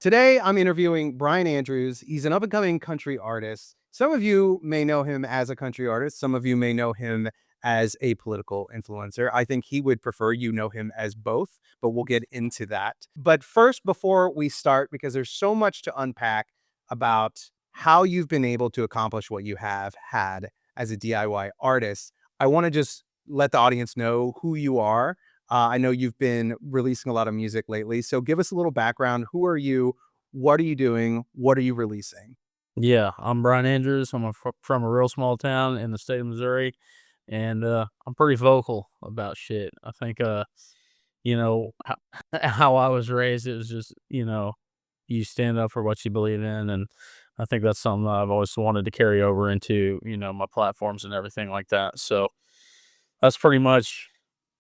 Today, I'm interviewing Bryan Andrews. He's an up and coming country artist. Some of you may know him as a country artist. Some of you may know him as a political influencer. I think he would prefer you know him as both, but we'll get into that. But first, before we start, because there's so much to unpack about how you've been able to accomplish what you have had as a DIY artist, I want to just let the audience know who you are. I know you've been releasing a lot of music lately. So give us a little background. Who are you? What are you doing? What are you releasing? Yeah, I'm Bryan Andrews. I'm from a real small town in the state of Missouri, and I'm pretty vocal about shit. I think, how, how I was raised, it was just, you stand up for what you believe in, and I think that's something that I've always wanted to carry over into, my platforms and everything like that. So that's pretty much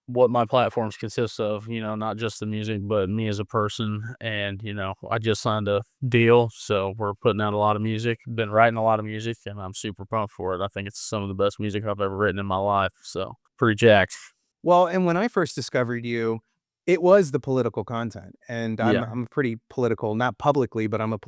what my platforms consist of, not just the music, but me as a person. And, I just signed a deal. So we're putting out a lot of music, been writing a lot of music, and I'm super pumped for it. I think it's some of the best music I've ever written in my life. So pretty jacked. Well, and when I first discovered you, it was the political content. And I'm Yeah. I'm pretty political, not publicly, but I'm a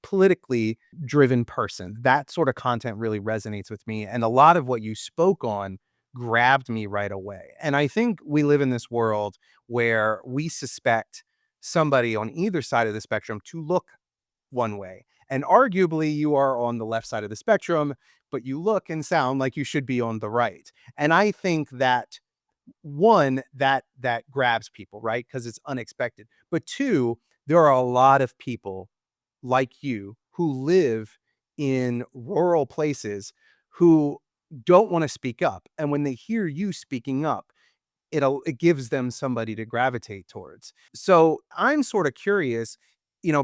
politically driven person. That sort of content really resonates with me. And a lot of what you spoke on grabbed me right away. And I think we live in this world where we suspect somebody on either side of the spectrum to look one way. And arguably, you are on the left side of the spectrum, but you look and sound like you should be on the right. And I think that one, that grabs people, right? Because it's unexpected. But two, there are a lot of people like you who live in rural places who don't want to speak up. And when they hear you speaking up, it gives them somebody to gravitate towards. So I'm sort of curious,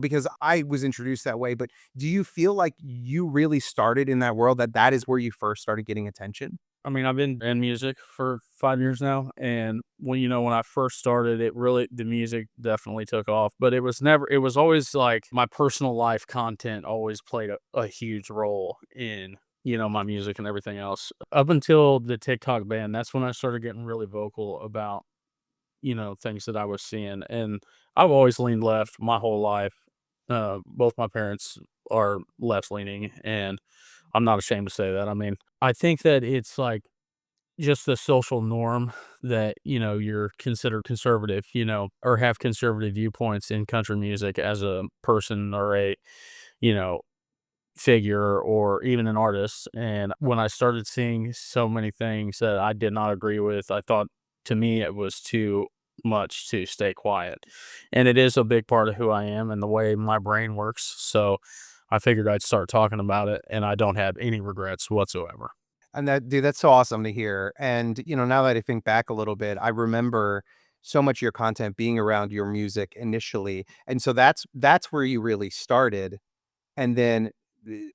because I was introduced that way, but do you feel like you really started in that world, that is where you first started getting attention? I mean, I've been in music for 5 years now. And when I first started, the music definitely took off, but it was always like my personal life content always played a huge role in, my music and everything else. Up until the TikTok ban, that's when I started getting really vocal about, things that I was seeing. And I've always leaned left my whole life. Both my parents are left leaning, and I'm not ashamed to say that. I mean, I think that it's like just the social norm that, you're considered conservative, or have conservative viewpoints in country music as a person or a, you know, figure or even an artist. And when I started seeing so many things that I did not agree with, I thought to me it was too much to stay quiet. And it is a big part of who I am and the way my brain works. So I figured I'd start talking about it, and I don't have any regrets whatsoever. And that dude, that's so awesome to hear. And, now that I think back a little bit, I remember so much of your content being around your music initially. And so that's where you really started. And then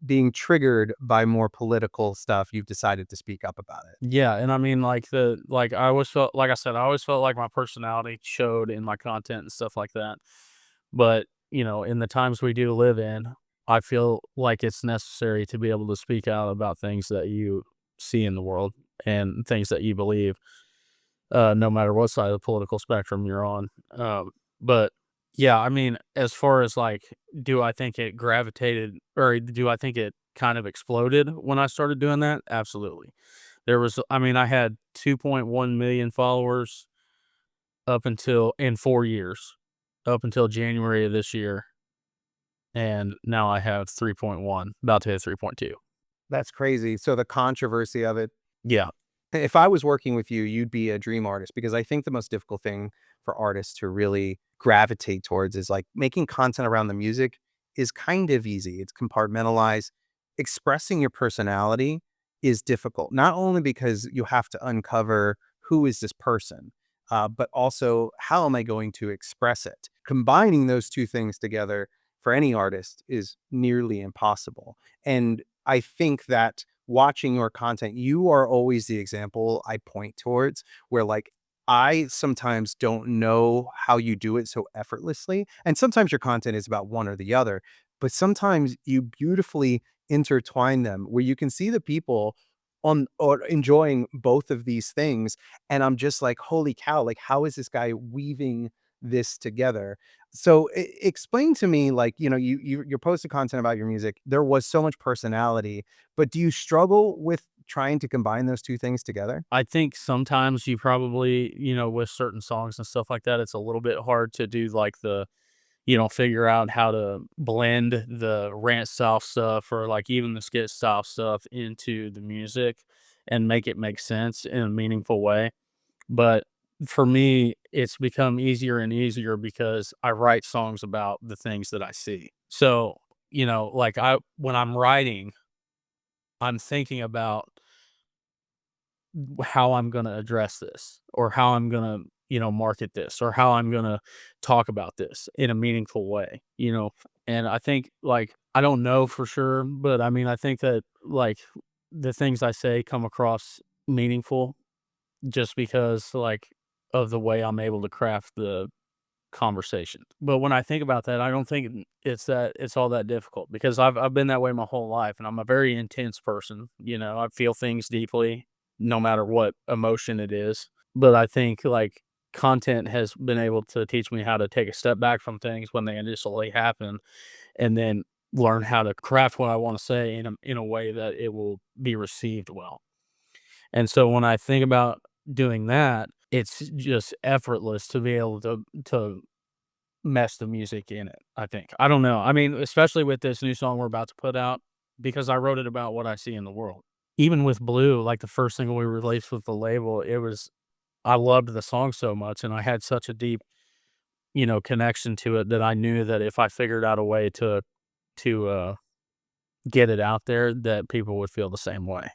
being triggered by more political stuff, you've decided to speak up about it. Yeah, and I mean, I always felt like I said, I always felt like my personality showed in my content and stuff like that. But, in the times we do live in, I feel like it's necessary to be able to speak out about things that you see in the world and things that you believe, no matter what side of the political spectrum you're on. But yeah, I mean, as far as like, do I think it gravitated or do I think it kind of exploded when I started doing that? Absolutely. I mean, I had 2.1 million followers up until in 4 years, up until January of this year. And now I have 3.1, about to hit 3.2. That's crazy. So the controversy of it. Yeah. If I was working with you, you'd be a dream artist because I think the most difficult thing for artists to really gravitate towards is like making content around the music is kind of easy. It's compartmentalized. Expressing your personality is difficult, not only because you have to uncover who is this person, but also how am I going to express it? Combining those two things together for any artist is nearly impossible. And I think that watching your content, you are always the example I point towards where like I sometimes don't know how you do it so effortlessly. And sometimes your content is about one or the other, but sometimes you beautifully intertwine them where you can see the people on or enjoying both of these things. And I'm just like, holy cow, like how is this guy weaving this together? So explain to me, like, you're posting content about your music. There was so much personality, but do you struggle with trying to combine those two things together? I think sometimes you probably, with certain songs and stuff like that, it's a little bit hard to do like figure out how to blend the rant style stuff or like even the skit style stuff into the music and make it make sense in a meaningful way. But for me, it's become easier and easier because I write songs about the things that I see. So, like when I'm writing, I'm thinking about how I'm gonna address this or how I'm gonna, market this or how I'm gonna talk about this in a meaningful way. And I think like I don't know for sure, but I mean I think that like the things I say come across meaningful just because like of the way I'm able to craft the conversation. But when I think about that, I don't think it's all that difficult because I've been that way my whole life and I'm a very intense person. I feel things deeply no matter what emotion it is. But I think like content has been able to teach me how to take a step back from things when they initially happen and then learn how to craft what I want to say in a way that it will be received well. And so when I think about doing that, it's just effortless to be able to mess the music in it, I think. I don't know. I mean, especially with this new song we're about to put out, because I wrote it about what I see in the world. Even with Blue, like the first single we released with the label, I loved the song so much and I had such a deep, connection to it that I knew that if I figured out a way to get it out there, that people would feel the same way.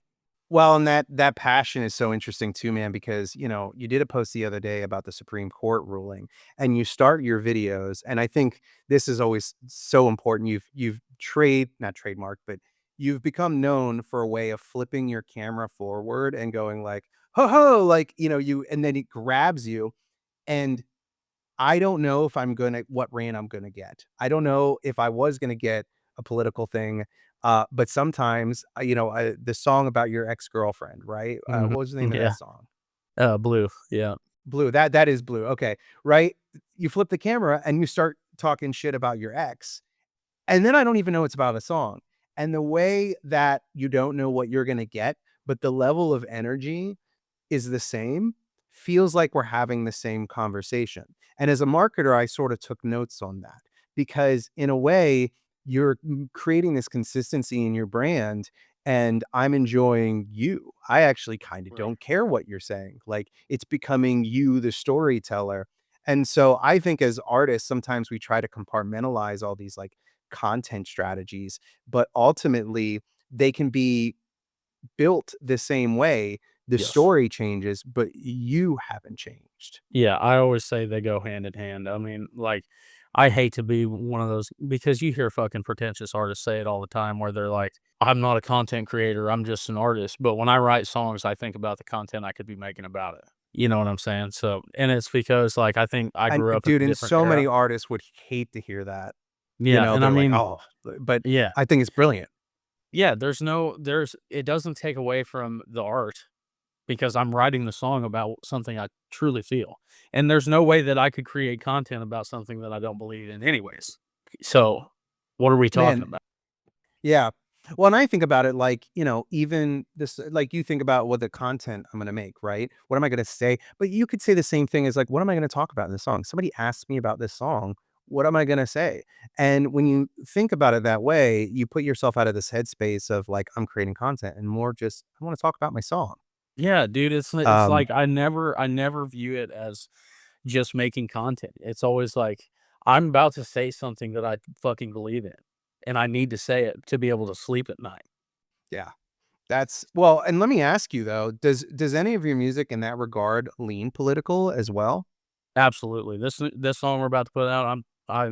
Well, and that passion is so interesting too, man, because, you did a post the other day about the Supreme Court ruling, and you start your videos, and I think this is always so important. You've not trademarked, but you've become known for a way of flipping your camera forward and going like, "Ho ho," like, and then it grabs you, and I don't know if I'm gonna what rain I'm gonna get. I don't know if I was gonna get a political thing, but sometimes, the song about your ex-girlfriend, right? Mhm. What was the name of that Yeah. song? Blue. Yeah. Blue, that is Blue, okay, right? You flip the camera and you start talking shit about your ex, and then I don't even know it's about a song, and the way that you don't know what you're gonna get, but the level of energy is the same, feels like we're having the same conversation. And as a marketer, I sort of took notes on that because in a way, you're creating this consistency in your brand and I'm enjoying you. I actually kind of Right. don't care what you're saying. Like it's becoming you, the storyteller. And so I think as artists, sometimes we try to compartmentalize all these like content strategies, but ultimately they can be built the same way, the Yes. story changes, but you haven't changed. Yeah, I always say they go hand in hand. I mean, like, I hate to be one of those because you hear fucking pretentious artists say it all the time where they're like, I'm not a content creator, I'm just an artist. But when I write songs, I think about the content I could be making about it. You know what I'm saying? So, and it's because, like, I think I And grew up in dude, a and different so many era. artists would hate to hear that. Yeah. And I They're like, mean, "Oh," but yeah. I think it's brilliant. Yeah. It doesn't take away from the art because I'm writing the song about something I truly feel. And there's no way that I could create content about something that I don't believe in anyways. So, what are we talking Man, about? yeah. Well, and I think about it like, even this like you think about what the content I'm gonna make, right? What am I gonna say? But you could say the same thing as like, what am I gonna talk about in this song? Somebody asks me about this song, what am I gonna say? And when you think about it that way, you put yourself out of this headspace of like, I'm creating content and more just I want to talk about my song. Yeah, dude, it's Um, like I never view it as just making content. It's always like I'm about to say something that I fucking believe in, and I need to say it to be able to sleep at night. yeah. That's well, and let me ask you though, does any of your music in that regard lean political as well? Absolutely. This song we're about to put out,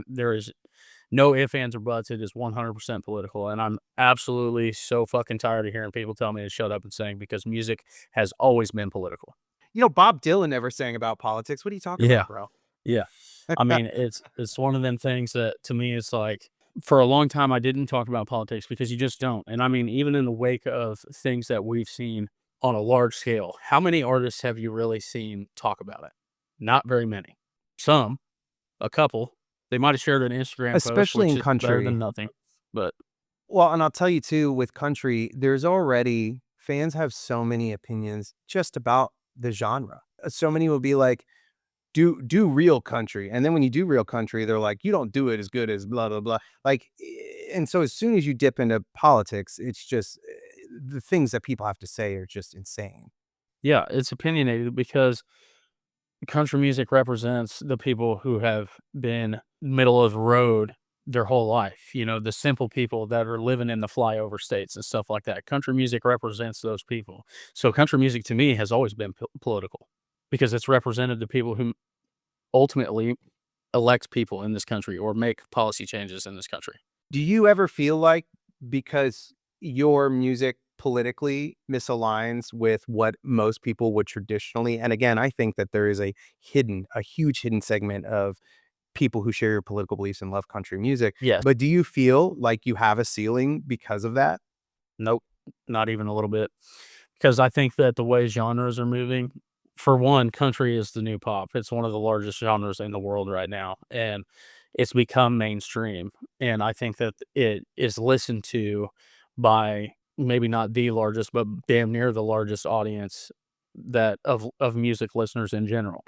there is no ifs, ands, or buts. It is 100% political, and I'm absolutely so fucking tired of hearing people tell me to shut up and sing because music has always been political. Bob Dylan never sang about politics. What are you talking Yeah, about, bro? yeah. I mean, it's one of them things that to me it's like for a long time I didn't talk about politics because you just don't. And I mean, even in the wake of things that we've seen on a large scale, how many artists have you really seen talk about it? Not very many. Some, a couple. They might have shared an Instagram post, especially which in is better country. than nothing, but Well, and I'll tell you too, with country, there's already fans have so many opinions just about the genre. So many will be like, do real country, and then when you do real country, they're like, "You don't do it as good as blah, blah, blah." Like, and so as soon as you dip into politics, it's just, the things that people have to say are just insane. yeah, it's opinionated because country music represents the people who have been middle of the road their whole life, the simple people that are living in the flyover states and stuff like that. Country music represents those people. So country music to me has always been political because it's represented the people who ultimately elect people in this country or make policy changes in this country. Do you ever feel like, because your music politically misaligns with what most people would traditionally, and again, I think that there is a huge hidden segment of people who share your political beliefs and love country music, Yes. but do you feel like you have a ceiling because of that? Nope. Not even a little bit. Because I think that the way genres are moving, for one, country is the new pop. It's one of the largest genres in the world right now, and it's become mainstream. And I think that it is listened to by maybe not the largest, but damn near the largest audience that of music listeners in general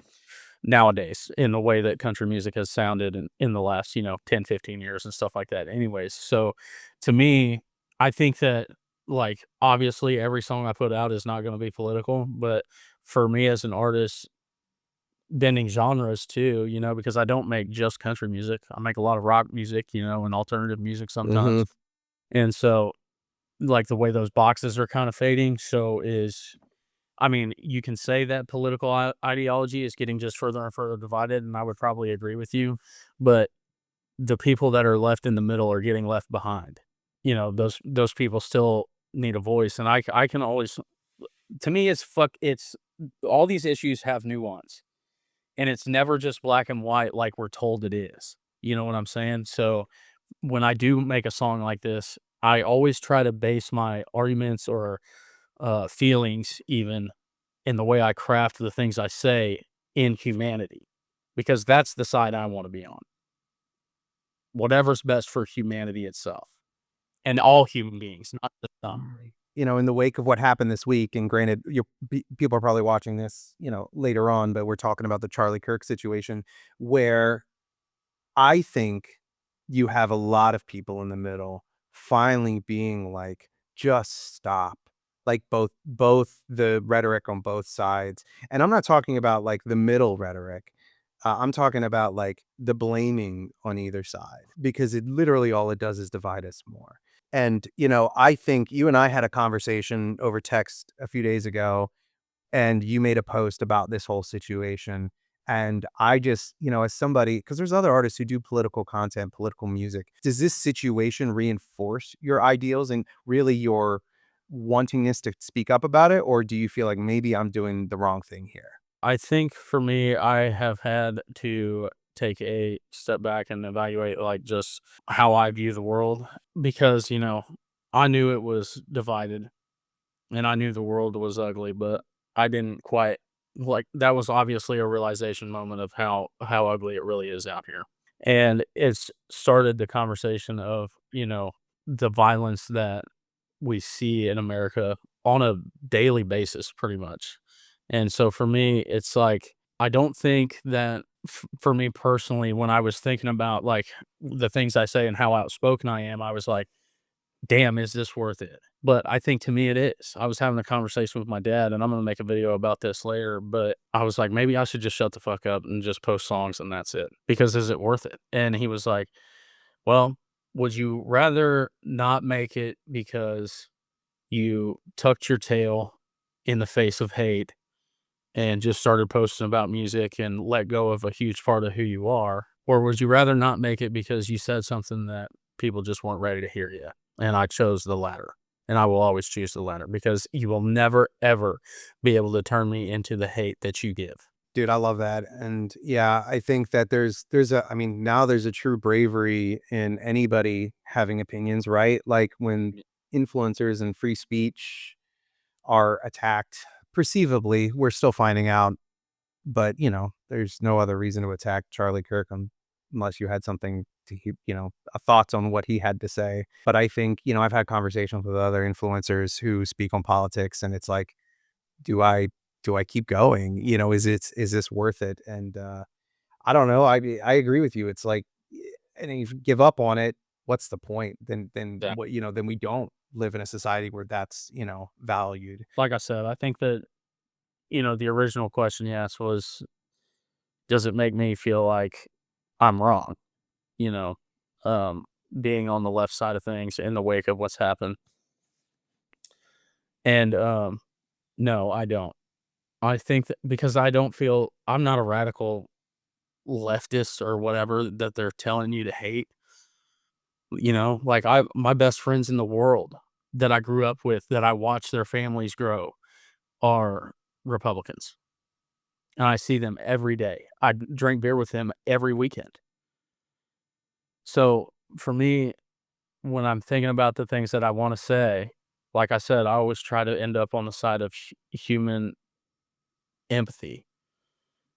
nowadays in the way that country music has sounded in the last, 10, 15 years and stuff like that anyways. So to me, I think that like obviously every song I put out is not going to be political, but for me as an artist, bending genres too, because I don't make just country music. I make a lot of rock music, and alternative music sometimes. Mhm. And so like the way those boxes are kind of fading, so is I mean, you can say that political ideology is getting just further and further divided, and I would probably agree with you, but the people that are left in the middle are getting left behind. Those people still need a voice, and I can always to me, it's all these issues have nuance, and it's never just black and white like we're told it is. You know what I'm saying? So, when I do make a song like this, I always try to base my arguments or, feelings even in the way I craft the things I say in humanity, because that's the side I wanna be on. Whatever's best for humanity itself, and all human beings, not just some. In the wake of what happened this week, and granted, people are probably watching this, later on, but we're talking about the Charlie Kirk situation, where I think you have a lot of people in the middle finally being like, "Just stop." Like, both the rhetoric on both sides, and I'm not talking about, like, the middle rhetoric. I'm talking about, like, the blaming on either side, because it literally all it does is divide us more. And, I think you and I had a conversation over text a few days ago, and you made a post about this whole situation. And I just, as somebody, because there's other artists who do political content, political music, does this situation reinforce your ideals and really your wantingness to speak up about it? Or do you feel like maybe I'm doing the wrong thing here? I think for me, I have had to take a step back and evaluate, like, just how I view the world because, I knew it was divided and I knew the world was ugly, but I didn't quite like that was obviously a realization moment of how ugly it really is out here. And it's started the conversation of, the violence that we see in America on a daily basis pretty much. And so for me, it's like I don't think that for me personally, when I was thinking about like the things I say and how outspoken I am, I was like, damn, is this worth it? But I think to me it is. I was having a conversation with my dad, and I'm gonna make a video about this later, but I was like, maybe I should just shut the fuck up and just post songs and that's it. Because is it worth it? And he was like, well, would you rather not make it because you tucked your tail in the face of hate and just started posting about music and let go of a huge part of who you are? Or would you rather not make it because you said something that people just weren't ready to hear yet? And I chose the latter. And I will always choose the latter because you will never, ever be able to turn me into the hate that you give. Dude, I love that. And yeah, I think that I mean, now there's a true bravery in anybody having opinions, right? Like when influencers and free speech are attacked, perceivably, we're still finding out, but there's no other reason to attack Charlie Kirk. unless you had something to thoughts on what he had to say. But I think, I've had conversations with other influencers who speak on politics, and it's like, do I do I keep going? Is this worth it? And I don't know. I agree with you. It's like, and if you give up on it, what's the point? Then Yeah. what? Then we don't live in a society where that's valued. Like I said, I think that, the original question you asked was, does it make me feel like I'm wrong? You know, um, being on the left side of things in the wake of what's happened. And no, I don't. I think that because I don't feel I'm not a radical leftist or whatever that they're telling you to hate. Like my best friends in the world that I grew up with, that I watched their families grow, are Republicans. And I see them every day. I drink beer with them every weekend. So for me, when I'm thinking about the things that I want to say, like I said, I always try to end up on the side of human empathy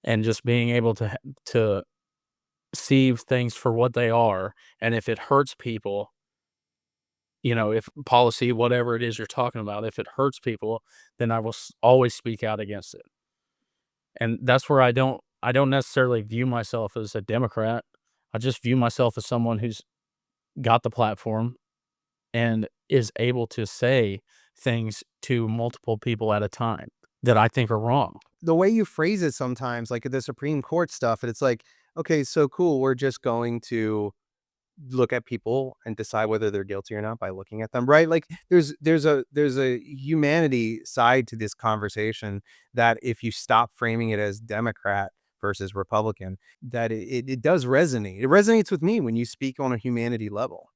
and just being able to see things for what they are. And if it hurts people, if policy, whatever it is you're talking about, if it hurts people, then I will always speak out against it. And that's where I don't necessarily view myself as a Democrat. I just view myself as someone who's got the platform and is able to say things to multiple people at a time that I think are wrong. The way you phrase it sometimes, like the Supreme Court stuff, and it's like, okay, so cool. We're just going to look at people and decide whether they're guilty or not by looking at them, right? Like there's a humanity side to this conversation that if you stop framing it as Democrat versus Republican, that it does resonate. It resonates with me when you speak on a humanity level.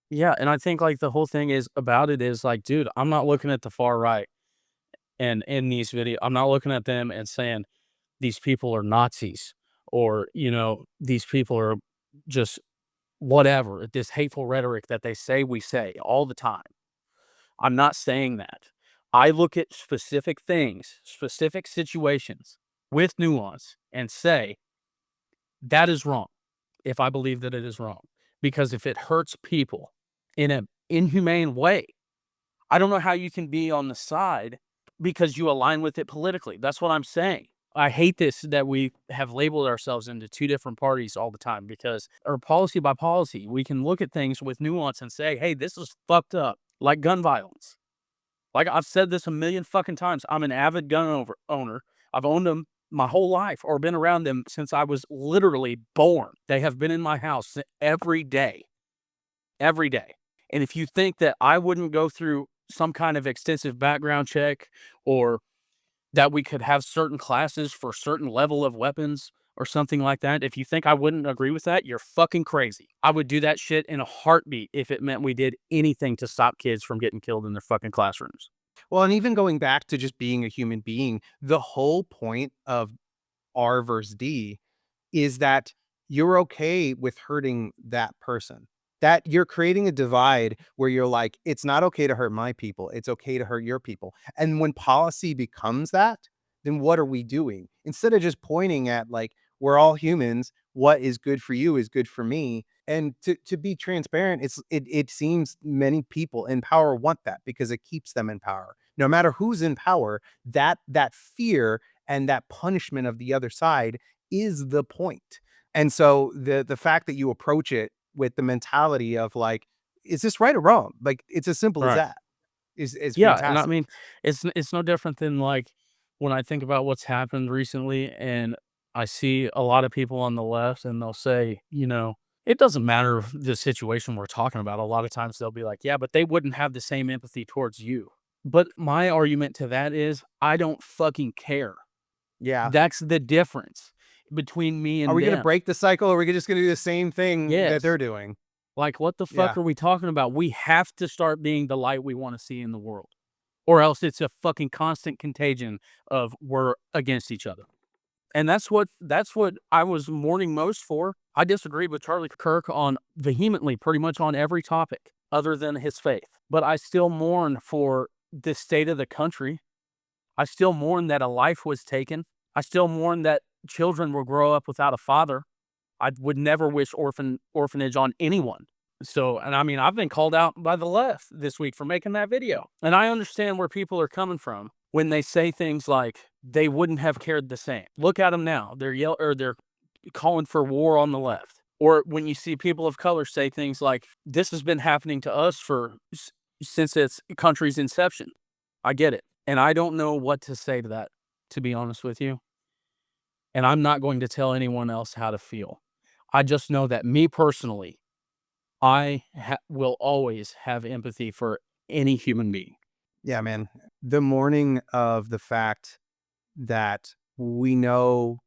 Yeah, and I think like the whole thing is about it is like, dude, I'm not looking at the far right and in these videos, I'm not looking at them and saying these people are Nazis or, these people are just whatever, this hateful rhetoric that they say we say all the time. I'm not saying that. I look at specific things, specific situations with nuance and say that is wrong if I believe that it is wrong. Because if it hurts people in an inhumane way, I don't know how you can be on the side because you align with it politically. That's what I'm saying. I hate this that we have labeled ourselves into two different parties all the time because, or policy by policy, we can look at things with nuance and say, hey, this is fucked up, like gun violence. Like I've said this a million fucking times. I'm an avid owner. I've owned them my whole life or been around them since I was literally born. They have been in my house every day, every day. And if you think that I wouldn't go through some kind of extensive background check or that we could have certain classes for certain level of weapons or something like that, if you think I wouldn't agree with that, you're fucking crazy. I would do that shit in a heartbeat if it meant we did anything to stop kids from getting killed in their fucking classrooms. Well, and even going back to just being a human being, the whole point of R versus D is that you're okay with hurting that person. That you're creating a divide where you're like, it's not okay to hurt my people. It's okay to hurt your people. And when policy becomes that, then what are we doing? Instead of just pointing at like, we're all humans. What is good for you is good for me. And to be transparent, it seems many people in power want that because it keeps them in power. No matter who's in power, that fear and that punishment of the other side is the point. And so the fact that you approach it with the mentality of like, is this right or wrong? Like it's as simple as Right. that is Yeah, and I fantastic. mean, it's no different than, like, when I think about what's happened recently and I see a lot of people on the left and they'll say, "It doesn't matter the situation we're talking about." A lot of times they'll be like, "Yeah, but they wouldn't have the same empathy towards you." But my argument to that is, I don't fucking care. Yeah. That's the difference between me Are and we gonna them. break the cycle or are we just gonna do the same thing that Yes. they're doing? Like, what the fuck Yeah. are we talking about? We have to start being the light we wanna see in the world, or else it's a fucking constant contagion of we're against each other. And that's what I was mourning most for. I disagreed with Charlie Kirk on vehemently pretty much on every topic other than his faith. But I still mourn for the state of the country. I still mourn that a life was taken. I still mourn that children will grow up without a father. I would never wish orphanage on anyone. So, and I mean, I've been called out by the left this week for making that video. And I understand where people are coming from when they say things like they wouldn't have cared the same. Look at them now. They're calling for war on the left. Or when you see people of color say things like, this has been happening to us since its country's inception. I get it. And I don't know what to say to that, to be honest with you. And I'm not going to tell anyone else how to feel. I just know that me personally, will always have empathy for any human being. Yeah, man. The mourning of the fact that we know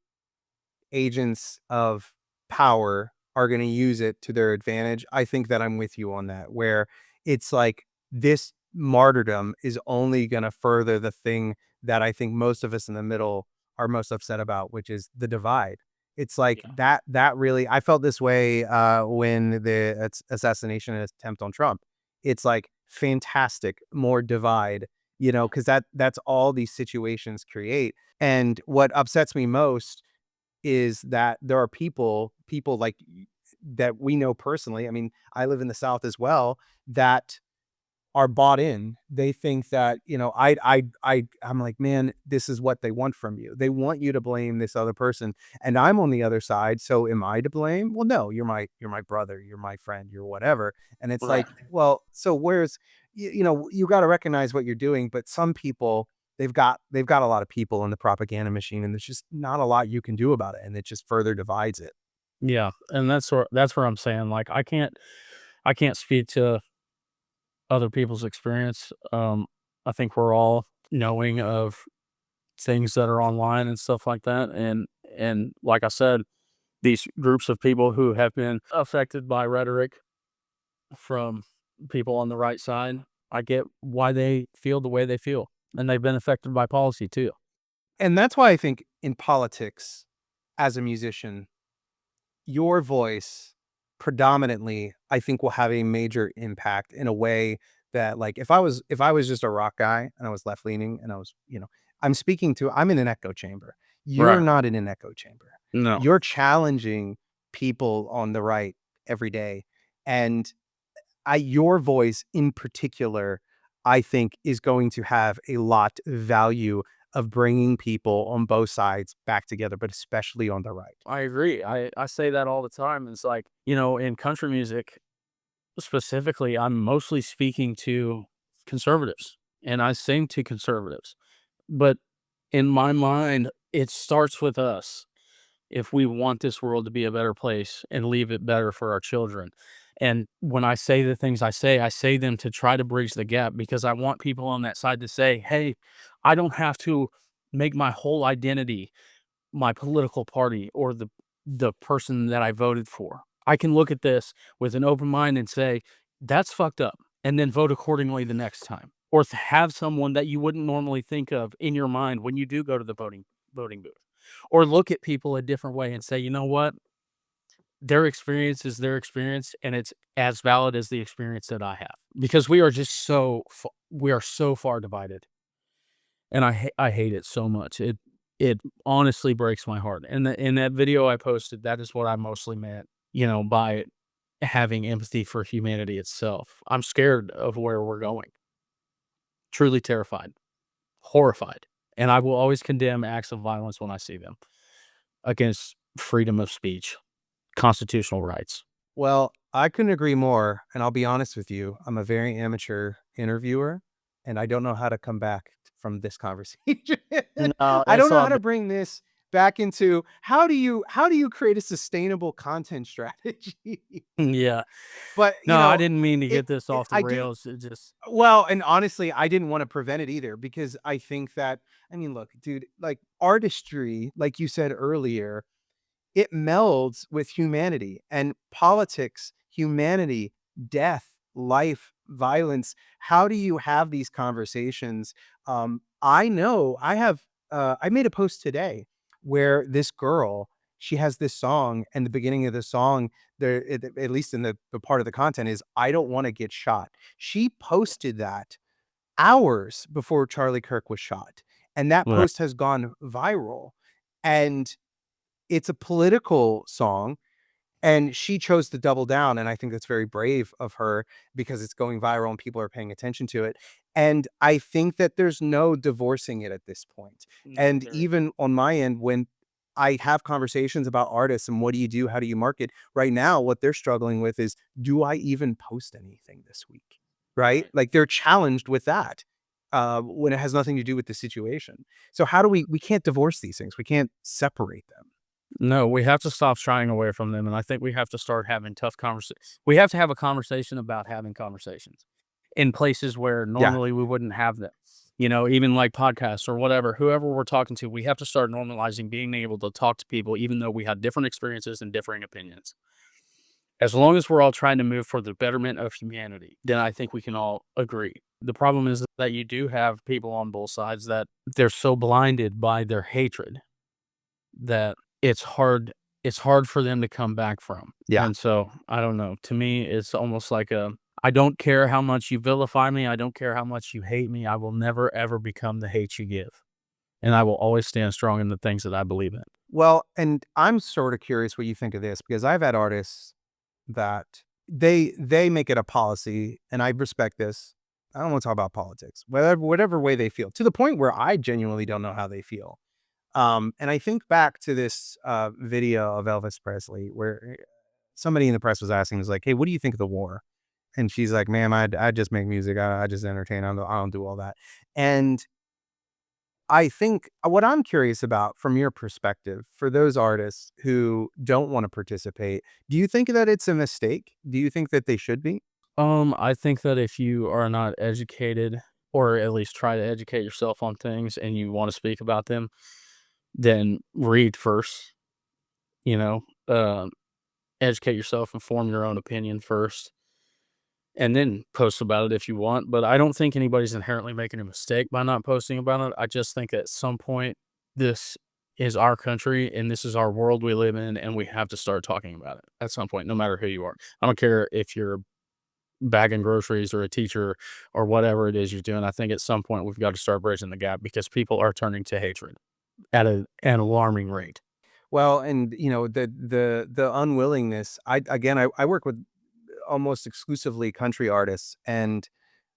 agents of power are going to use it to their advantage. I think that I'm with you on that, where it's like this martyrdom is only going to further the thing that I think most of us in the middle are most upset about, which is the divide. It's like Yeah. that really, I felt this way when the assassination attempt on Trump. It's like fantastic, more divide, because that's all these situations create. And what upsets me most is that there are people like that we know personally. I mean, I live in the South as well, that are bought in. They think that, I'm like, man, this is what they want from you. They want you to blame this other person. And I'm on the other side. So am I to blame? Well, no, you're my brother, you're my friend, you're whatever. And it's Right. like, well, so where's, you got to recognize what you're doing. But some people, they've got a lot of people in the propaganda machine, and there's just not a lot you can do about it. And it just further divides it. Yeah, and that's where I'm saying, like, I can't speak to other people's experience. I think we're all knowing of things that are online and stuff like that, and like I said, these groups of people who have been affected by rhetoric from people on the right side, I get why they feel the way they feel, and they've been affected by policy too. And that's why I think in politics, as a musician, your voice predominantly, I think, will have a major impact in a way that, like, if I was just a rock guy and I was left leaning and I'm in an echo chamber. You're Right. not in an echo chamber. No. You're challenging people on the right every day. And your voice in particular, I think, is going to have a lot of value of bringing people on both sides back together, but especially on the right. I agree. I say that all the time. It's like, in country music specifically, I'm mostly speaking to conservatives and I sing to conservatives. But in my mind, it starts with us if we want this world to be a better place and leave it better for our children. And when I say the things I say them to try to bridge the gap because I want people on that side to say, hey, I don't have to make my whole identity my political party or the person that I voted for. I can look at this with an open mind and say, that's fucked up, and then vote accordingly the next time. Or have someone that you wouldn't normally think of in your mind when you do go to the voting booth. Or look at people a different way and say, you know what? Their experience is their experience, and it's as valid as the experience that I have. Because we are just we are so far divided, and I hate it so much. It honestly breaks my heart. And in that video I posted, that is what I mostly meant, by having empathy for humanity itself. I'm scared of where we're going. Truly terrified, horrified. And I will always condemn acts of violence when I see them against freedom of speech, constitutional rights. Well, I couldn't agree more, and I'll be honest with you, I'm a very amateur interviewer, and I don't know how to come back from this conversation. No, I don't it's know all how to good. bring this back into how do you create a sustainable content strategy? Yeah. But, No, I didn't mean to it get this it off the I do rails. It just well, and honestly, I didn't wanna prevent it either because I think that I mean, look, dude, like, artistry, like you said earlier, it melds with humanity and politics, humanity, death, life, violence. How do you have these conversations? I know I made a post today where this girl, she has this song, and the beginning of the song, at least in the part of the content is, I don't want to get shot. She posted that hours before Charlie Kirk was shot. And that Right. post has gone viral. And it's a political song. And she chose to double down, and I think that's very brave of her because it's going viral and people are paying attention to it. And I think that there's no divorcing it at this point. No, And there is. even on my end, when I have conversations about artists and what do you do? How do you market? Right now, what they're struggling with is, do I even post anything this week? Right? Right. Like they're challenged with that when it has nothing to do with the situation. So how do we can't divorce these things. We can't separate them. No, we have to stop shying away from them, and I think we have to start having tough conversations. We have to have a conversation about having conversations in places where Yeah. normally we wouldn't have them. You know, even like podcasts or whatever, whoever we're talking to, we have to start normalizing being able to talk to people, even though we have different experiences and differing opinions. As long as we're all trying to move for the betterment of humanity, then I think we can all agree. The problem is that you do have people on both sides that they're so blinded by their hatred that it's hard for them to come back from. Yeah. And so, I don't know, to me, it's almost like a I don't care how much you vilify me, I don't care how much you hate me, I will never ever become the hate you give, and I will always stand strong in the things that I believe in. Well, and I'm sort of curious what you think of this because I've had artists that they make it a policy, and I respect this. I don't want to talk about politics, whatever way they feel, to the point where I genuinely don't know how they feel. And I think back to this video of Elvis Presley where somebody in the press was asking, was like, "Hey, what do you think of the war?" And she's like, "Ma'am, I just make music. I just entertain. I don't do all that." And I think what I'm curious about from your perspective, for those artists who don't wanna participate, do you think that it's a mistake? Do you think that they should be? I think that if you are not educated, or at least try to educate yourself on things and you wanna speak about them, then read first, you know, educate yourself and form your own opinion first, and then post about it if you want. But I don't think anybody's inherently making a mistake by not posting about it. I just think at some point, this is our country and this is our world we live in, and we have to start talking about it at some point, no matter who you are. I don't care if you're bagging groceries or a teacher or whatever it is you're doing. I think at some point we've got to start bridging the gap because people are turning to hatred at an alarming rate. Well, and, the unwillingness I work with almost exclusively country artists, and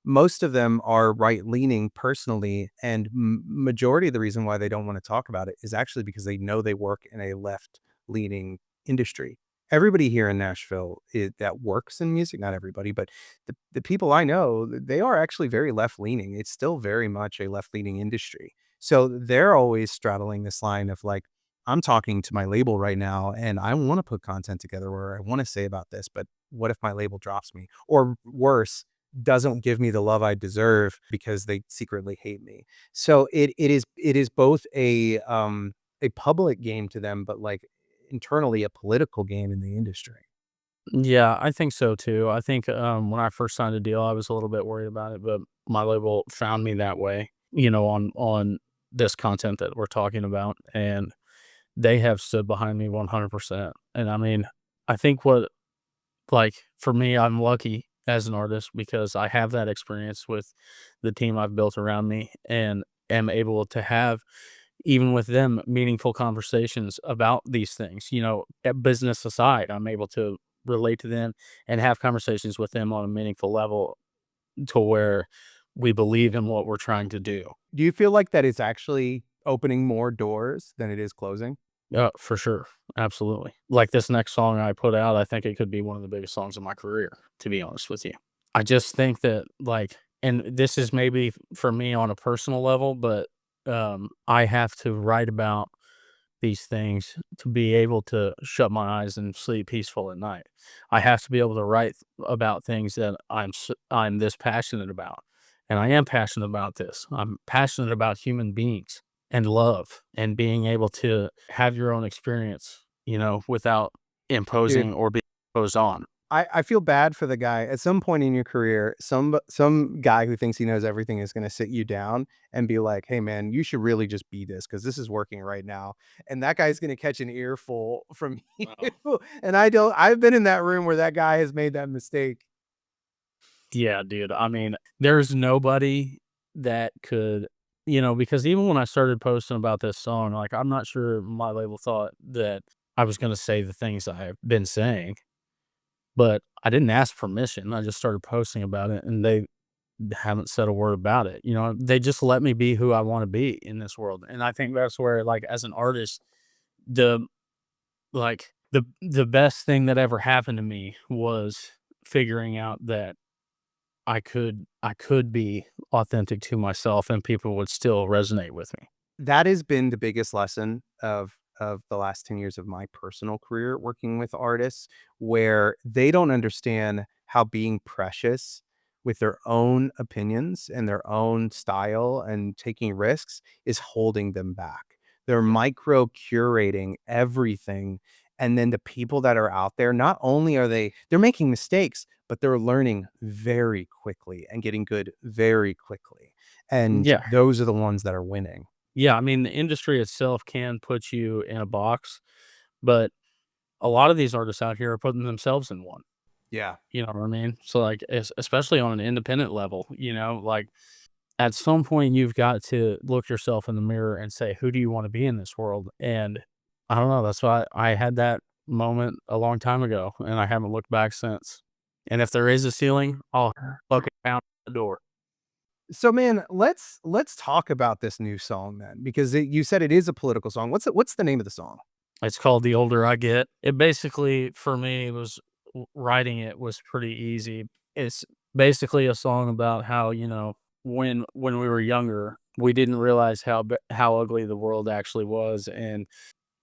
most of them are right-leaning personally, and majority of the reason why they don't wanna talk about it is actually because they know they work in a left-leaning industry. Everybody here in Nashville that works in music, not everybody, but the people I know, they are actually very left-leaning. It's still very much a left-leaning industry. So they're always straddling this line of like, I'm talking to my label right now, and I wanna put content together where I wanna say about this, but what if my label drops me? Or worse, doesn't give me the love I deserve because they secretly hate me. So it is both a public game to them, but like internally a political game in the industry. Yeah, I think so too. I think when I first signed a deal, I was a little bit worried about it, but my label found me that way, on this content that we're talking about, and they have stood behind me 100%. And I mean, I think for me, I'm lucky as an artist because I have that experience with the team I've built around me and am able to have, even with them, meaningful conversations about these things. Business aside, I'm able to relate to them and have conversations with them on a meaningful level to where we believe in what we're trying to do. Do you feel like that is actually opening more doors than it is closing? For sure. Absolutely. Like this next song I put out, I think it could be one of the biggest songs of my career, to be honest with you. I just think that, and this is maybe for me on a personal level, but I have to write about these things to be able to shut my eyes and sleep peaceful at night. I have to be able to write about things that I'm this passionate about, and I am passionate about this. I'm passionate about human beings and love and being able to have your own experience, without Dude, imposing or being imposed on. I feel bad for the guy. At some point in your career, some guy who thinks he knows everything is gonna sit you down and be like, "Hey, man, you should really just be this because this is working right now." And that guy's gonna catch an earful from Wow. you, and I've been in that room where that guy has made that mistake. Yeah, dude. I mean, there's nobody that could, because even when I started posting about this song, like, I'm not sure my label thought that I was gonna say the things I've been saying, but I didn't ask permission. I just started posting about it, and they haven't said a word about it. You know, they just let me be who I want to be in this world. And I think that's where, like, as an artist, the the best thing that ever happened to me was figuring out that I could be authentic to myself and people would still resonate with me. That has been the biggest lesson of the last 10 years of my personal career working with artists, where they don't understand how being precious with their own opinions and their own style and taking risks is holding them back. They're Yeah. micro curating everything, and then the people that are out there, not only are they're making mistakes, but they're learning very quickly and getting good very quickly, and Yeah. those are the ones that are winning. Yeah, I mean, the industry itself can put you in a box, but a lot of these artists out here are putting themselves in one. Yeah. You know what I mean? So, like, especially on an independent level, like, at some point, you've got to look yourself in the mirror and say, "Who do you wanna be in this world?" And I don't know, that's why I had that moment a long time ago, and I haven't looked back since. And if there is a ceiling, I'll fucking pound the door. So, man, let's talk about this new song then, because you said it is a political song. What's the name of the song? It's called "The Older I Get." It basically, for me, was writing it was pretty easy. It's basically a song about how, when we were younger, we didn't realize how ugly the world actually was, and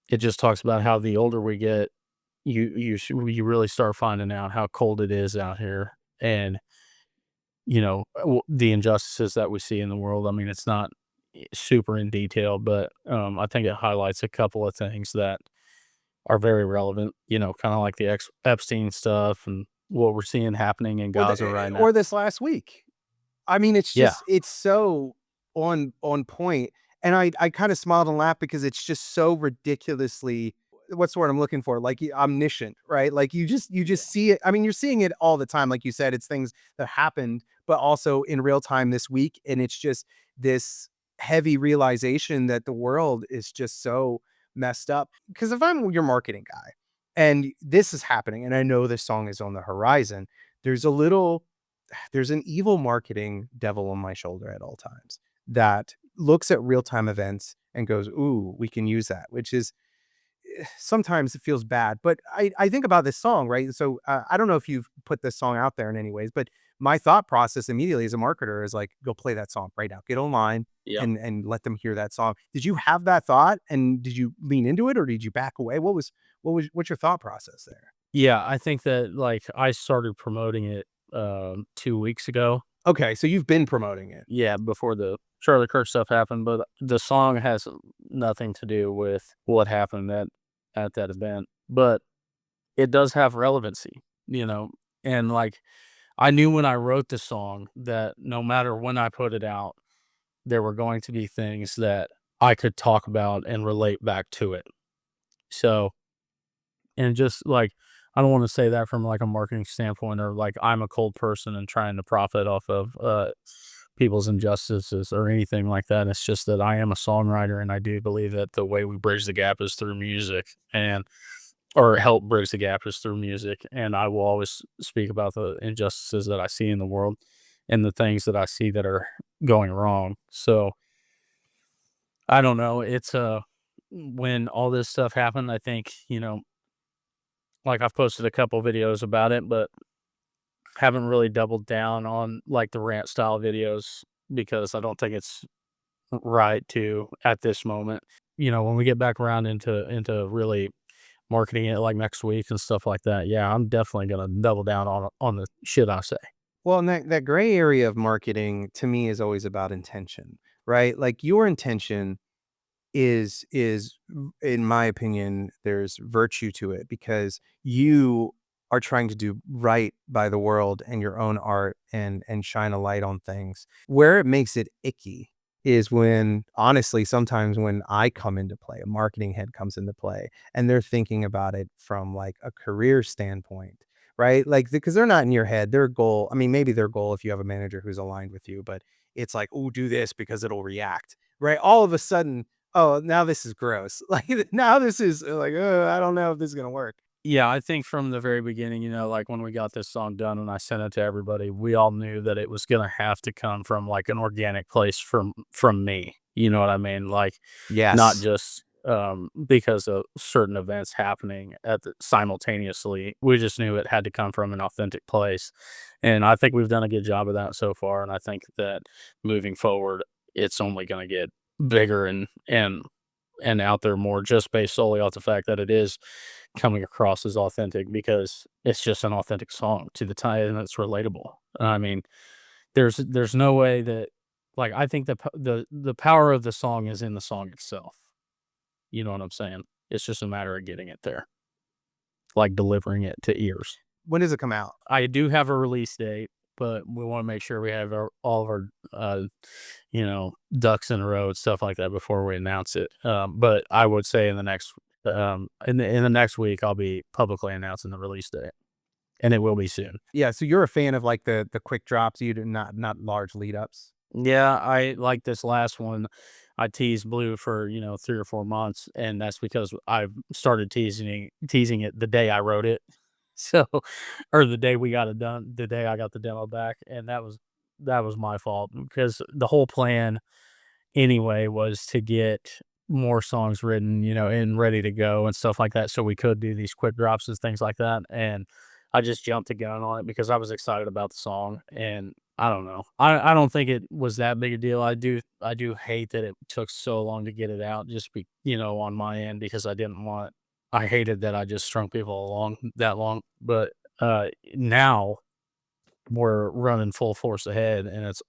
it just talks about how the older we get, you really start finding out how cold it is out here, and the injustices that we see in the world. I mean, it's not super in detail, but I think it highlights a couple of things that are very relevant, kinda like the Epstein stuff and what we're seeing happening in Gaza right now. Or this last week. I mean, Yeah, it's so on point, and I kinda smiled and laughed because it's just so ridiculously what's the word I'm looking for? Like, omniscient, right? Like, you just yeah, see it. I mean, you're seeing it all the time, like you said, it's things that happened, but also in real time this week, and it's just this heavy realization that the world is just so messed up. Because if I'm your marketing guy, and this is happening, and I know this song is on the horizon, there's a little there's an evil marketing devil on my shoulder at all times that looks at real-time events and goes, "Ooh, we can use that," which is sometimes it feels bad. But I think about this song, right? So, I don't know if you've put this song out there in any ways, but my thought process immediately as a marketer is like, "Go play that song right now. Get online yeah. and let them hear that song." Did you have that thought, and did you lean into it, or did you back away? What's your thought process there? Yeah, I think that, like, I started promoting it, 2 weeks ago. Okay, so you've been promoting it. Yeah, before the Charlie Kirk stuff happened, but the song has nothing to do with what happened at that event, but it does have relevancy, you know, and, like, I knew when I wrote the song that no matter when I put it out, there were going to be things that I could talk about and relate back to it. So, and just like, I don't want to say that from like a marketing standpoint or like I'm a cold person and trying to profit off of people's injustices or anything like that. It's just that I am a songwriter and I do believe that the way we bridge the gap is through music and or help bridge the gap is through music. And I will always speak about the injustices that I see in the world and the things that I see that are going wrong. So I don't know. It's when all this stuff happened, I think, like I've posted a couple videos about it, but haven't really doubled down on like the rant style videos because I don't think it's right to at this moment. When we get back around into really marketing it like next week and stuff like that, yeah, I'm definitely gonna double down on the shit I say. Well, and that gray area of marketing to me is always about intention, right? Like your intention in my opinion, there's virtue to it because you are trying to do right by the world and your own art and shine a light on things. Where it makes it icky is when honestly, sometimes when I come into play, a marketing head comes into play and they're thinking about it from like a career standpoint, right? Like because they're not in your head. Their goal, I mean, maybe their goal if you have a manager who's aligned with you, but it's like, oh, do this because it'll react. Right. All of a sudden, "Oh, now this is gross." Like, now this is like, I don't know if this is gonna work." Yeah, I think from the very beginning, like when we got this song done and I sent it to everybody, we all knew that it was gonna have to come from like an organic place from me. You know what I mean? Like not Yes. just because of certain events happening simultaneously. We just knew it had to come from an authentic place. And I think we've done a good job of that so far. And I think that moving forward, it's only gonna get bigger and out there more just based solely off the fact that it is coming across as authentic because it's just an authentic song to the time and it's relatable. I mean, there's no way that like I think the power of the song is in the song itself. You know what I'm saying? It's just a matter of getting it there, like delivering it to ears. When does it come out? I do have a release date, but we want to make sure we have all of our ducks in a row and stuff like that before we announce it. But I would say in the next in the next week I'll be publicly announcing the release date, and it will be soon. Yeah, so you're a fan of, like, the quick drops, you do not large lead ups? Yeah, I like this last one. I teased Blue for 3 or 4 months, and that's because I've started teasing it the day I wrote it. So, or the day we got it done, the day I got the demo back, and that was my fault because the whole plan anyway was to get more songs written, and ready to go and stuff like that so we could do these quick drops and things like that, and I just jumped the gun on it because I was excited about the song, and I don't know. I don't think it was that big a deal. I do hate that it took so long to get it out just on my end because I hated that I just strung people along that long, but, now we're running full force ahead, and it's,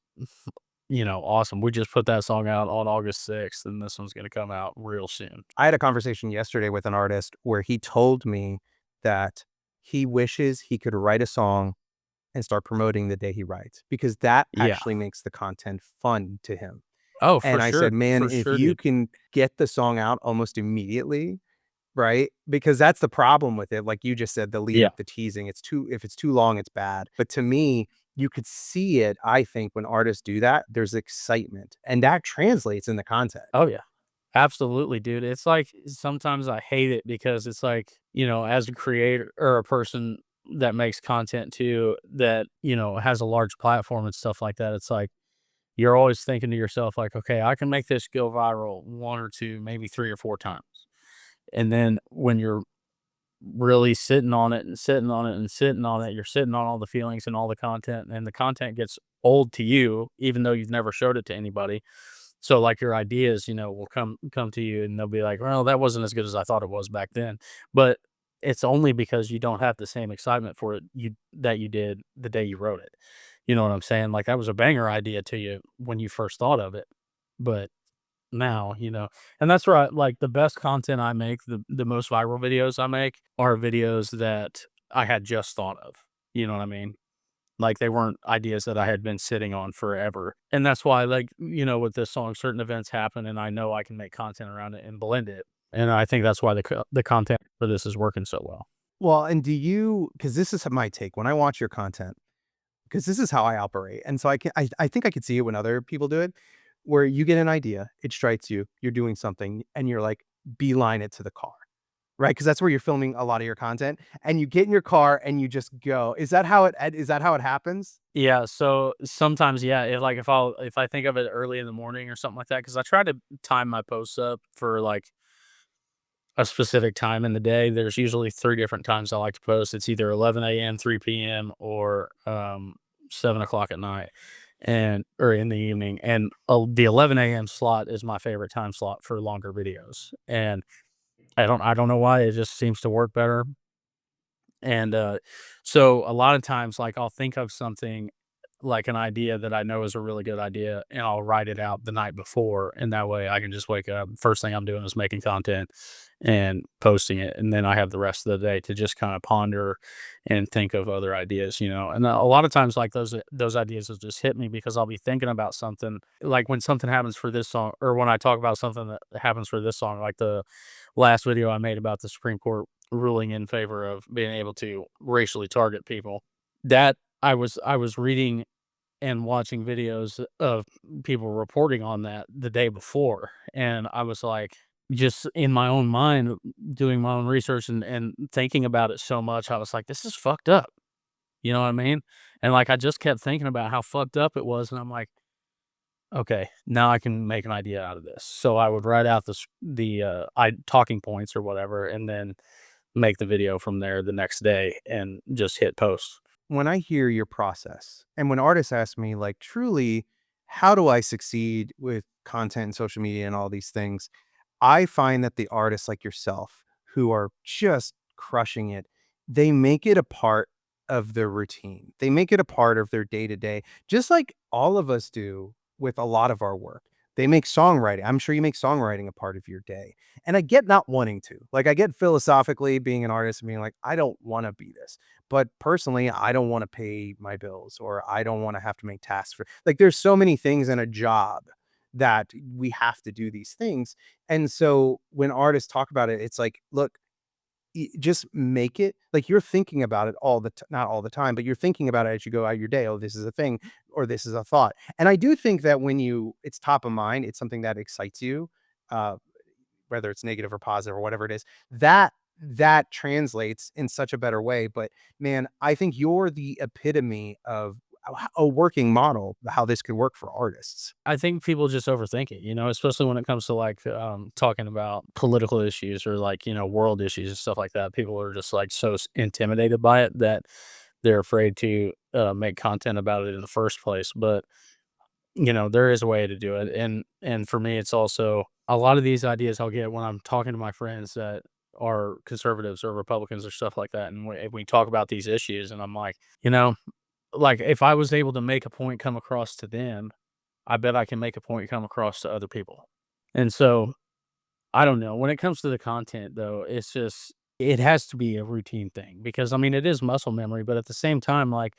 awesome. We just put that song out on August 6th, and this one's gonna come out real soon. I had a conversation yesterday with an artist where he told me that he wishes he could write a song and start promoting the day he writes, because that Yeah. actually makes the content fun to him. Oh, And I said, "Man, for if sure, you dude. can get the song out almost immediately," right? Because that's the problem with it, like you just said, the lead Yeah. up, the teasing, if it's too long, it's bad. But to me, you could see it, I think, when artists do that, there's excitement, and that translates in the content. Oh, yeah. Absolutely, dude. It's like sometimes I hate it because it's like, as a creator or a person that makes content too, that, has a large platform and stuff like that, it's like you're always thinking to yourself, like, okay, I can make this go viral one or two, maybe three or four times. And then when you're really sitting on it and sitting on it and sitting on it, you're sitting on all the feelings and all the content, and the content gets old to you, even though you've never showed it to anybody. So like your ideas, will come to you and they'll be like, well, that wasn't as good as I thought it was back then. But it's only because you don't have the same excitement for it that you did the day you wrote it. You know what I'm saying? Like that was a banger idea to you when you first thought of it. But now, and that's where like the best content I make, the most viral videos I make are videos that I had just thought of. You know what I mean? Like, they weren't ideas that I had been sitting on forever, and that's why, like, with this song, certain events happen, and I know I can make content around it and blend it, and I think that's why the content for this is working so well. Well, and do you, because this is my take when I watch your content, because this is how I operate, and so I think I could see it when other people do it, where you get an idea, it strikes you, you're doing something, and you're like, beeline it to the car, right? Because that's where you're filming a lot of your content, and you get in your car and you just go. Is that how it happens? Yeah, so sometimes, yeah, if I think of it early in the morning or something like that, because I try to time my posts up for, like, a specific time in the day. There's usually 3 different times I like to post. It's either 11 a.m., 3 p.m., or, 7 o'clock at night or in the evening, and, the 11 a.m. slot is my favorite time slot for longer videos, and I don't know why, it just seems to work better, and, so a lot of times, like, I'll think of something, like an idea that I know is a really good idea, and I'll write it out the night before, and that way I can just wake up. First thing I'm doing is making content and posting it, and then I have the rest of the day to just kinda ponder and think of other ideas, and a lot of times, like, those ideas will just hit me because I'll be thinking about something, like, when something happens for this song or when I talk about something that happens for this song, like the last video I made about the Supreme Court ruling in favor of being able to racially target people. That I was reading and watching videos of people reporting on that the day before, and I was like, just in my own mind, doing my own research and thinking about it so much, I was like, "This is fucked up." You know what I mean? And, like, I just kept thinking about how fucked up it was, and I'm like, "Okay, now I can make an idea out of this." So I would write out I talking points or whatever, and then make the video from there the next day and just hit post. When I hear your process and when artists ask me, like, truly, how do I succeed with content and social media and all these things? I find that the artists like yourself who are just crushing it, they make it a part of their routine. They make it a part of their day to day, just like all of us do with a lot of our work. They make songwriting. I'm sure you make songwriting a part of your day. And I get not wanting to. Like, I get philosophically being an artist and being like, I don't want to be this. But personally, I don't want to pay my bills or I don't want to have to make tasks for like there's so many things in a job that we have to do these things. And so when artists talk about it, it's like, look, just make it like you're thinking about it not all the time, but you're thinking about it as you go out your day. Oh, this is a thing or this is a thought. And I do think that when it's top of mind, it's something that excites you. Uh, whether it's negative or positive or whatever it is, that translates in such a better way. But man, I think you're the epitome of a working model, how this could work for artists. I think people just overthink it, especially when it comes to like talking about political issues or like, world issues and stuff like that. People are just like so intimidated by it that they're afraid to make content about it in the first place. But there is a way to do it. And for me, it's also a lot of these ideas I'll get when I'm talking to my friends that are conservatives or Republicans or stuff like that. And we talk about these issues, and I'm like, like if I was able to make a point come across to them, I bet I can make a point come across to other people. And so, I don't know, when it comes to the content though, it's just it has to be a routine thing because I mean it is muscle memory, but at the same time, like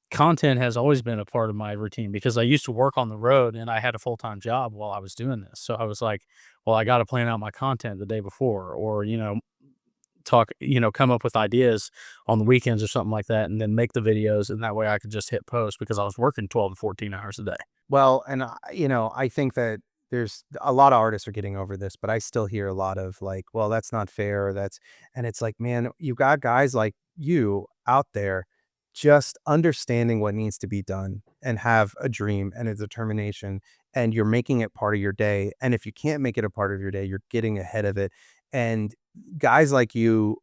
content has always been a part of my routine because I used to work on the road and I had a full-time job while I was doing this. So I was like, well, I got to plan out my content the day before or, come up with ideas on the weekends or something like that and then make the videos and that way I could just hit post because I was working 12 to 14 hours a day. Well, and I think that there's a lot of artists are getting over this, but I still hear a lot of like, well, that's not fair. Or that's, and it's like, man, you got guys like you out there just understanding what needs to be done and have a dream and a determination, and you're making it part of your day. And if you can't make it a part of your day, you're getting ahead of it. And guys like it's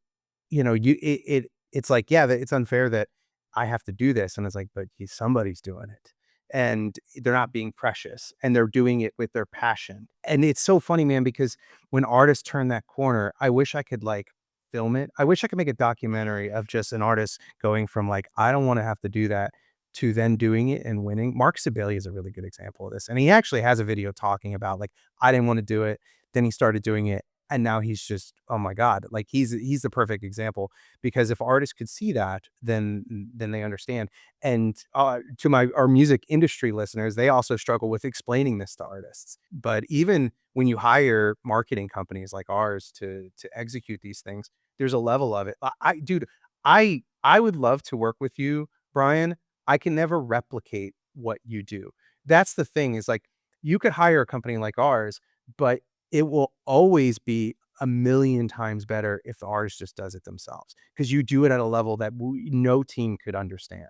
like, yeah, that it's unfair that I have to do this. And it's like, but somebody's doing it and they're not being precious and they're doing it with their passion. And it's so funny, man, because when artists turn that corner, I wish I could like film it. I wish I could make a documentary of just an artist going from like, I don't want to have to do that to then doing it and winning. Mark Sibelius is a really good example of this. And he actually has a video talking about like, I didn't want to do it. Then he started doing it. And now he's just, oh my God, like he's the perfect example because if artists could see that, then they understand. And to my our music industry listeners, they also struggle with explaining this to artists. But even when you hire marketing companies like ours to execute these things, there's a level of it. Dude, I would love to work with you, Brian. I can never replicate what you do. That's the thing is like you could hire a company like ours, but it will always be a million times better if the artist just does it themselves because you do it at a level that no team could understand.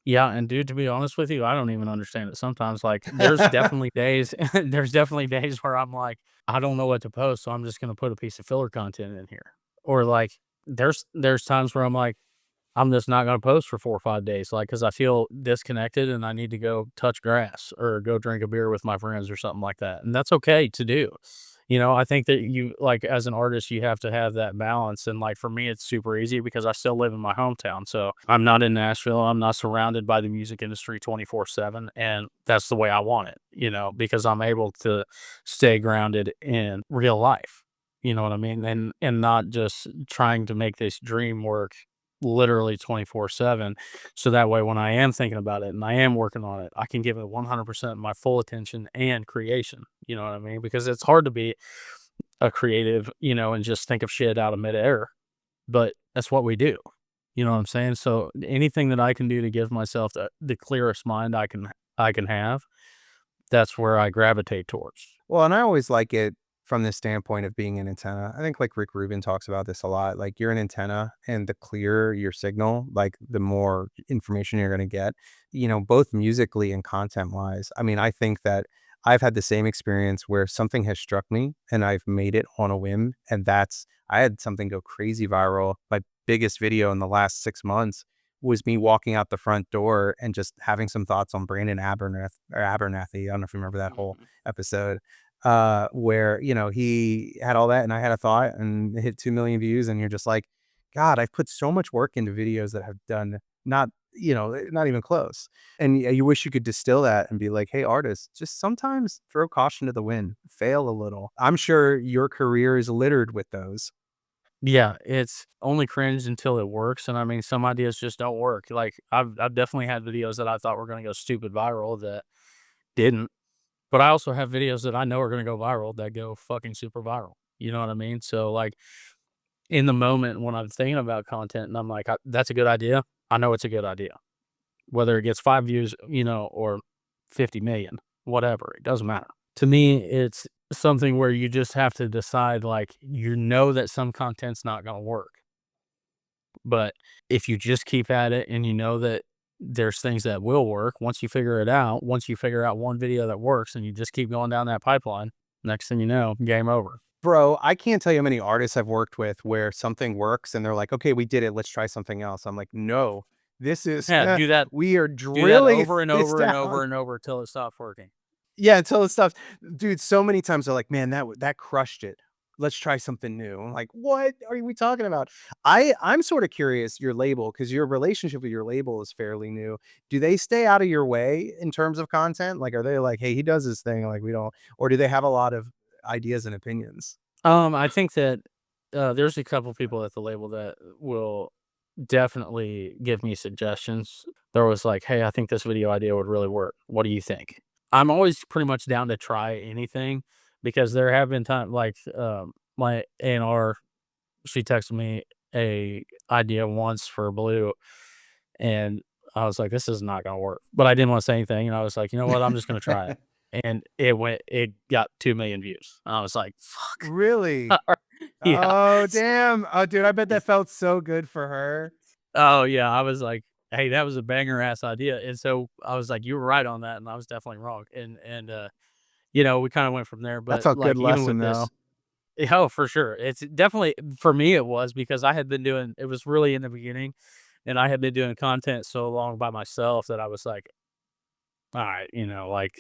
Yeah, and dude, to be honest with you, I don't even understand it sometimes. Like, there's definitely days, there's definitely days where I'm like, I don't know what to post, so I'm just gonna put a piece of filler content in here. Or like, there's times where I'm like, I'm just not gonna post for 4 or 5 days, like, because I feel disconnected and I need to go touch grass or go drink a beer with my friends or something like that, and that's okay to do. I think that you like, as an artist, you have to have that balance, and, like, for me, it's super easy because I still live in my hometown, so I'm not in Nashville, I'm not surrounded by the music industry 24/7, and that's the way I want it, because I'm able to stay grounded in real life, you know what I mean? And not just trying to make this dream work literally 24/7. So that way, when I am thinking about it and I am working on it, I can give it 100% my full attention and creation. You know what I mean? Because it's hard to be a creative, and just think of shit out of midair, but that's what we do. You know what I'm saying? So anything that I can do to give myself the clearest mind I can have, that's where I gravitate towards. Well, and I always like it from the standpoint of being an antenna. I think like Rick Rubin talks about this a lot. Like you're an antenna and the clearer your signal, like the more information you're going to get, both musically and content wise. I mean, I think that I've had the same experience where something has struck me and I've made it on a whim. And I had something go crazy viral. My biggest video in the last 6 months was me walking out the front door and just having some thoughts on Brandon Abernathy. I don't know if you remember that whole Mhm. episode, where, he had all that and I had a thought and it hit 2 million views and you're just like, God, I've put so much work into videos that have done not even close. And you wish you could distill that and be like, hey, artists, just sometimes throw caution to the wind, fail a little. I'm sure your career is littered with those. Yeah, it's only cringe until it works, and I mean, some ideas just don't work. Like, I've definitely had videos that I thought were gonna go stupid viral that didn't, but I also have videos that I know are gonna go viral that go fucking super viral. You know what I mean? So, like, in the moment when I'm thinking about content and I'm like, "That's a good idea," I know it's a good idea. Whether it gets 5 views, or 50,000,000, whatever, it doesn't matter. To me, it's something where you just have to decide, like, you know that some content's not gonna work, but if you just keep at it and you know that there's things that will work, once you figure out one video that works and you just keep going down that pipeline, next thing you know, game over. Bro, I can't tell you how many artists I've worked with where something works and they're like, okay, we did it. Let's try something else. I'm like, no, this is, Yeah, we are do that drilling over and this over and down. over and over till it stops working. Yeah, until it stops. Dude, so many times they're like, "Man, that crushed it. Let's try something new." I'm like, "What are we talking about?" I'm sorta curious, your label, because your relationship with your label is fairly new. Do they stay out of your way in terms of content? Like, are they like, "Hey, he does his thing, like, we don't," or do they have a lot of ideas and opinions? I think that, there's a couple people at the label that will definitely give me suggestions. They're always like, "Hey, I think this video idea would really work. What do you think?" I'm always pretty much down to try anything because there have been times like, my A&R, she texted me a idea once for Blue, and I was like, "This is not gonna work." But I didn't wanna say anything, and I was like, "You know what? I'm just gonna try it." And it got 2,000,000 views. I was like, "Fuck." Really? Yeah. Oh, damn. Oh, dude, I bet that felt so good for her. Oh, yeah, I was like, "Hey, that was a banger ass idea," and so I was like, "You were right on that, and I was definitely wrong," and we kinda went from there, That's but, a good like, even lesson, with though. this oh, for sure, it's definitely for me, it was because I had been doing it was really in the beginning, and I had been doing content so long by myself that I was like, "Alright," like,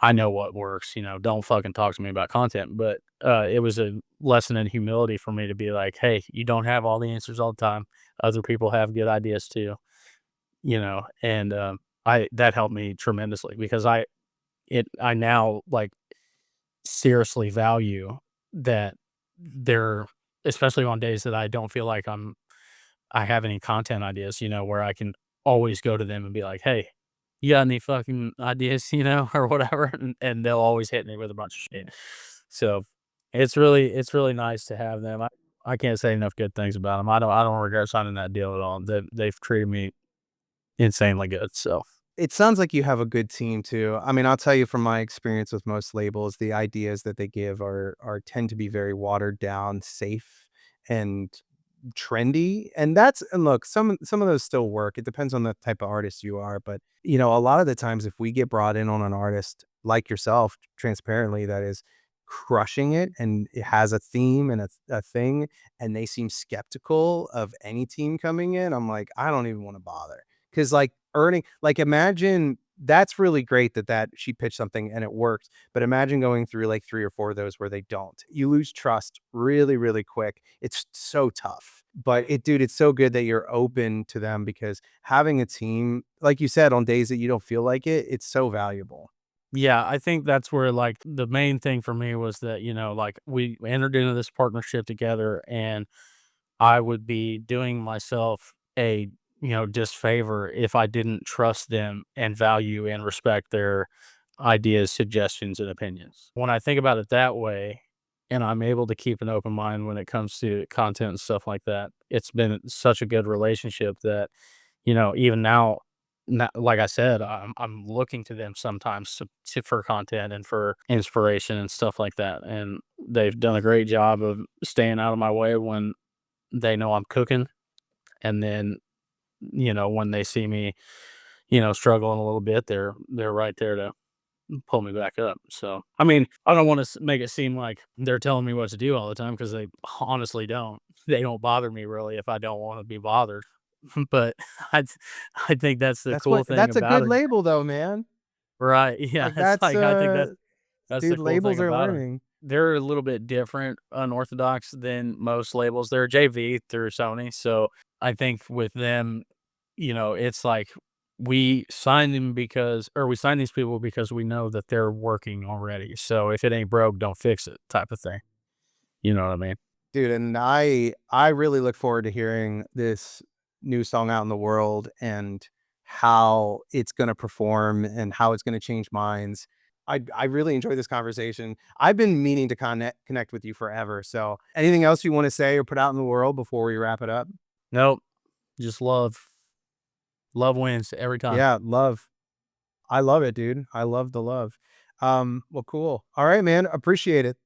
"I know what works, don't fucking talk to me about content," but, it was a lesson in humility for me to be like, "Hey, you don't have all the answers all the time. Other people have good ideas too." And I that helped me tremendously because I now like seriously value that they're especially on days that I don't feel like I have any content ideas, where I can always go to them and be like, "Hey, you got any fucking ideas, or whatever," and they'll always hit me with a bunch of shit. So it's really nice to have them. I can't say enough good things about them. I don't regret signing that deal at all. They've treated me insanely good. So. It sounds like you have a good team too. I mean, I'll tell you from my experience with most labels, the ideas that they give are tend to be very watered down, safe, and trendy. And look, some of those still work. It depends on the type of artist you are, but a lot of the times if we get brought in on an artist like yourself, transparently, that is crushing it and it has a theme and a thing, and they seem skeptical of any team coming in, I'm like, I don't even want to bother. Cause like imagine that's really great that she pitched something and it worked, but imagine going through like 3 or 4 of those where they don't. You lose trust really, really quick. It's so tough. But it's so good that you're open to them because having a team, like you said, on days that you don't feel like it, it's so valuable. Yeah, I think that's where, like, the main thing for me was that, like, we entered into this partnership together, and I would be doing myself a, disfavor if I didn't trust them and value and respect their ideas, suggestions, and opinions. When I think about it that way, and I'm able to keep an open mind when it comes to content and stuff like that. It's been such a good relationship that, even now, like I said, I'm looking to them sometimes for content and for inspiration and stuff like that, and they've done a great job of staying out of my way when they know I'm cooking, and then, when they see me, struggling a little bit, they're right there to pull me back up. So, I mean, I don't want to make it seem like they're telling me what to do all the time because they honestly don't. They don't bother me really if I don't want to be bothered. But I, I think that's the cool thing That's a about good it, label though, man. right? Yeah, Like it's that's, like I think that's dude, the cool labels thing are about it. learning. They're a little bit different, unorthodox than most labels. They're JV through Sony, so I think with them, it's like we sign these people because we know that they're working already. So if it ain't broke, don't fix it type of thing. You know what I mean? Dude, and I really look forward to hearing this new song out in the world and how it's gonna perform and how it's gonna change minds. I really enjoyed this conversation. I've been meaning to connect with you forever. So anything else you want to say or put out in the world before we wrap it up? Nope. Just love. Love wins every time. Yeah, love. I love it, dude. I love the love. Well, cool. All right, man. Appreciate it.